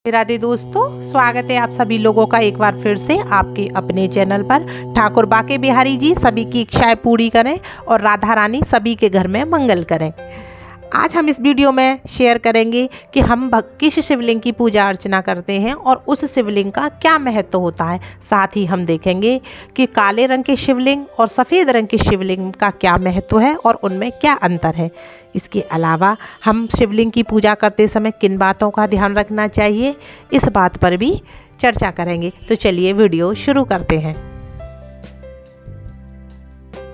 राधे दोस्तों, स्वागत है आप सभी लोगों का एक बार फिर से आपके अपने चैनल पर। ठाकुर बाके बिहारी जी सभी की इच्छाएं पूरी करें और राधा रानी सभी के घर में मंगल करें। आज हम इस वीडियो में शेयर करेंगे कि हम किस शिवलिंग की पूजा अर्चना करते हैं और उस शिवलिंग का क्या महत्व होता है। साथ ही हम देखेंगे कि काले रंग के शिवलिंग और सफ़ेद रंग के शिवलिंग का क्या महत्व है और उनमें क्या अंतर है। इसके अलावा हम शिवलिंग की पूजा करते समय किन बातों का ध्यान रखना चाहिए, इस बात पर भी चर्चा करेंगे। तो चलिए वीडियो शुरू करते हैं।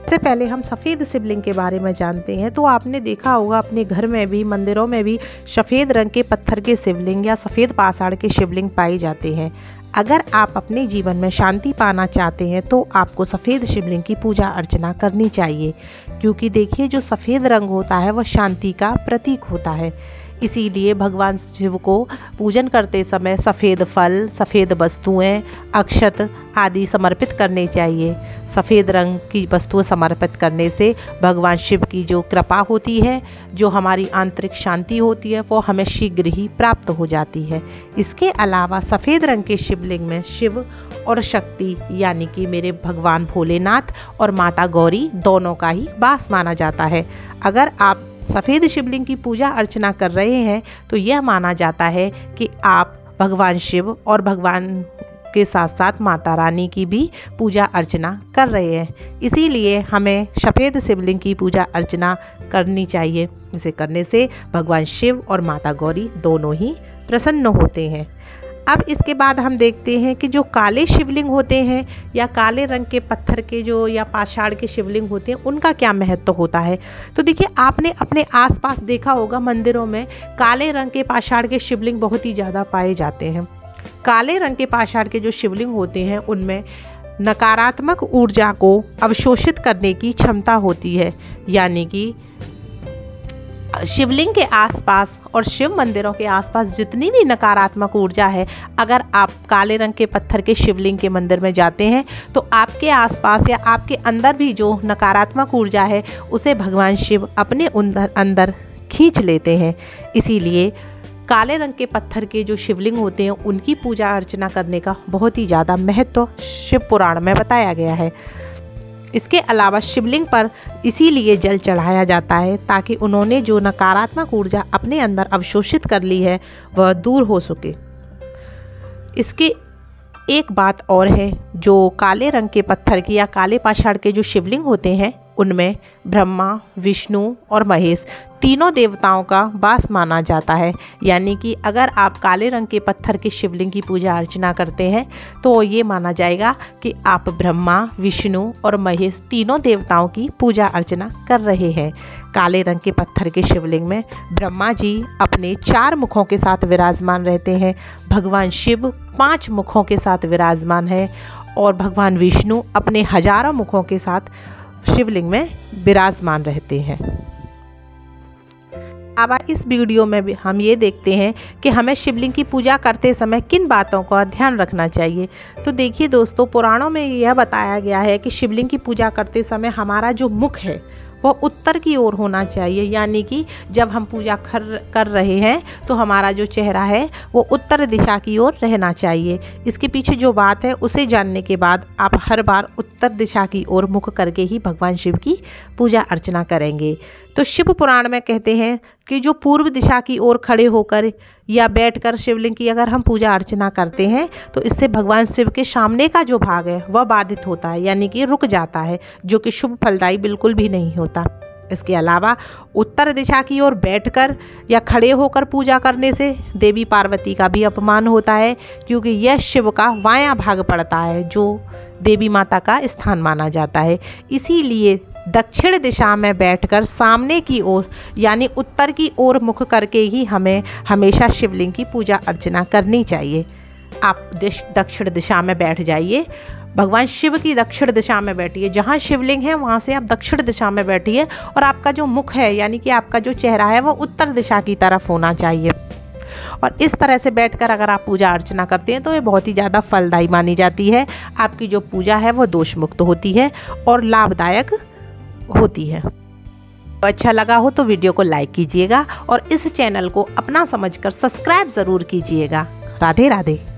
सबसे पहले हम सफ़ेद शिवलिंग के बारे में जानते हैं। तो आपने देखा होगा अपने घर में भी, मंदिरों में भी सफ़ेद रंग के पत्थर के शिवलिंग या सफ़ेद पाषाण के शिवलिंग पाए जाते हैं। अगर आप अपने जीवन में शांति पाना चाहते हैं तो आपको सफ़ेद शिवलिंग की पूजा अर्चना करनी चाहिए, क्योंकि देखिए जो सफ़ेद रंग होता है वह शांति का प्रतीक होता है। इसीलिए भगवान शिव को पूजन करते समय सफ़ेद फल, सफ़ेद वस्तुएं, अक्षत आदि समर्पित करने चाहिए। सफ़ेद रंग की वस्तुएं समर्पित करने से भगवान शिव की जो कृपा होती है, जो हमारी आंतरिक शांति होती है, वो हमें शीघ्र ही प्राप्त हो जाती है। इसके अलावा सफ़ेद रंग के शिवलिंग में शिव और शक्ति यानी कि मेरे भगवान भोलेनाथ और माता गौरी दोनों का ही वास माना जाता है। अगर आप सफ़ेद शिवलिंग की पूजा अर्चना कर रहे हैं तो यह माना जाता है कि आप भगवान शिव और भगवान के साथ साथ माता रानी की भी पूजा अर्चना कर रहे हैं। इसीलिए हमें सफ़ेद शिवलिंग की पूजा अर्चना करनी चाहिए। इसे करने से भगवान शिव और माता गौरी दोनों ही प्रसन्न होते हैं। अब इसके बाद हम देखते हैं कि जो काले शिवलिंग होते हैं या काले रंग के पत्थर के जो या पाषाण के शिवलिंग होते हैं, उनका क्या महत्व होता है। तो देखिए आपने अपने आसपास देखा होगा मंदिरों में काले रंग के पाषाण के शिवलिंग बहुत ही ज़्यादा पाए जाते हैं। काले रंग के पाषाण के जो शिवलिंग होते हैं उनमें नकारात्मक ऊर्जा को अवशोषित करने की क्षमता होती है, यानी कि शिवलिंग के आसपास और शिव मंदिरों के आसपास जितनी भी नकारात्मक ऊर्जा है, अगर आप काले रंग के पत्थर के शिवलिंग के मंदिर में जाते हैं तो आपके आसपास या आपके अंदर भी जो नकारात्मक ऊर्जा है उसे भगवान शिव अपने अंदर खींच लेते हैं। इसीलिए काले रंग के पत्थर के जो शिवलिंग होते हैं उनकी पूजा अर्चना करने का बहुत ही ज़्यादा महत्व शिव पुराण में बताया गया है। इसके अलावा शिवलिंग पर इसीलिए जल चढ़ाया जाता है ताकि उन्होंने जो नकारात्मक ऊर्जा अपने अंदर अवशोषित कर ली है वह दूर हो सके। इसके एक बात और है, जो काले रंग के पत्थर की या काले पाषाण के जो शिवलिंग होते हैं उनमें ब्रह्मा, विष्णु और महेश तीनों देवताओं का वास माना जाता है। यानी कि अगर आप काले रंग के पत्थर के शिवलिंग की पूजा अर्चना करते हैं तो ये माना जाएगा कि आप ब्रह्मा, विष्णु और महेश तीनों देवताओं की पूजा अर्चना कर रहे हैं। काले रंग के पत्थर के शिवलिंग में ब्रह्मा जी अपने 4 मुखों के साथ विराजमान रहते हैं, भगवान शिव 5 मुखों के साथ विराजमान है और भगवान विष्णु अपने हजारों मुखों के साथ शिवलिंग में विराजमान रहते हैं। अब इस वीडियो में भी हम ये देखते हैं कि हमें शिवलिंग की पूजा करते समय किन बातों का ध्यान रखना चाहिए। तो देखिए दोस्तों, पुराणों में यह बताया गया है कि शिवलिंग की पूजा करते समय हमारा जो मुख है वह उत्तर की ओर होना चाहिए। यानी कि जब हम पूजा कर रहे हैं तो हमारा जो चेहरा है वो उत्तर दिशा की ओर रहना चाहिए। इसके पीछे जो बात है उसे जानने के बाद आप हर बार उत्तर दिशा की ओर मुख करके ही भगवान शिव की पूजा अर्चना करेंगे। तो शिव पुराण में कहते हैं कि जो पूर्व दिशा की ओर खड़े होकर या बैठकर शिवलिंग की अगर हम पूजा अर्चना करते हैं तो इससे भगवान शिव के सामने का जो भाग है वह बाधित होता है, यानी कि रुक जाता है, जो कि शुभ फलदायी बिल्कुल भी नहीं होता। इसके अलावा उत्तर दिशा की ओर बैठकर या खड़े होकर पूजा करने से देवी पार्वती का भी अपमान होता है, क्योंकि यह शिव का वायां भाग पड़ता है जो देवी माता का स्थान माना जाता है। इसीलिए दक्षिण दिशा में बैठकर सामने की ओर यानी उत्तर की ओर मुख करके ही हमें हमेशा शिवलिंग की पूजा अर्चना करनी चाहिए। आप दक्षिण दिशा में बैठ जाइए, भगवान शिव की दक्षिण दिशा में बैठिए, जहाँ शिवलिंग है वहाँ से आप दक्षिण दिशा में बैठिए और आपका जो मुख है यानी कि आपका जो चेहरा है वो उत्तर दिशा की तरफ होना चाहिए। और इस तरह से बैठकर अगर आप पूजा अर्चना करते हैं तो ये बहुत ही ज़्यादा फलदायी मानी जाती है। आपकी जो पूजा है वो दोष मुक्त होती है और लाभदायक होती है। अच्छा लगा हो तो वीडियो को लाइक कीजिएगा और इस चैनल को अपना समझकर सब्सक्राइब ज़रूर कीजिएगा। राधे राधे।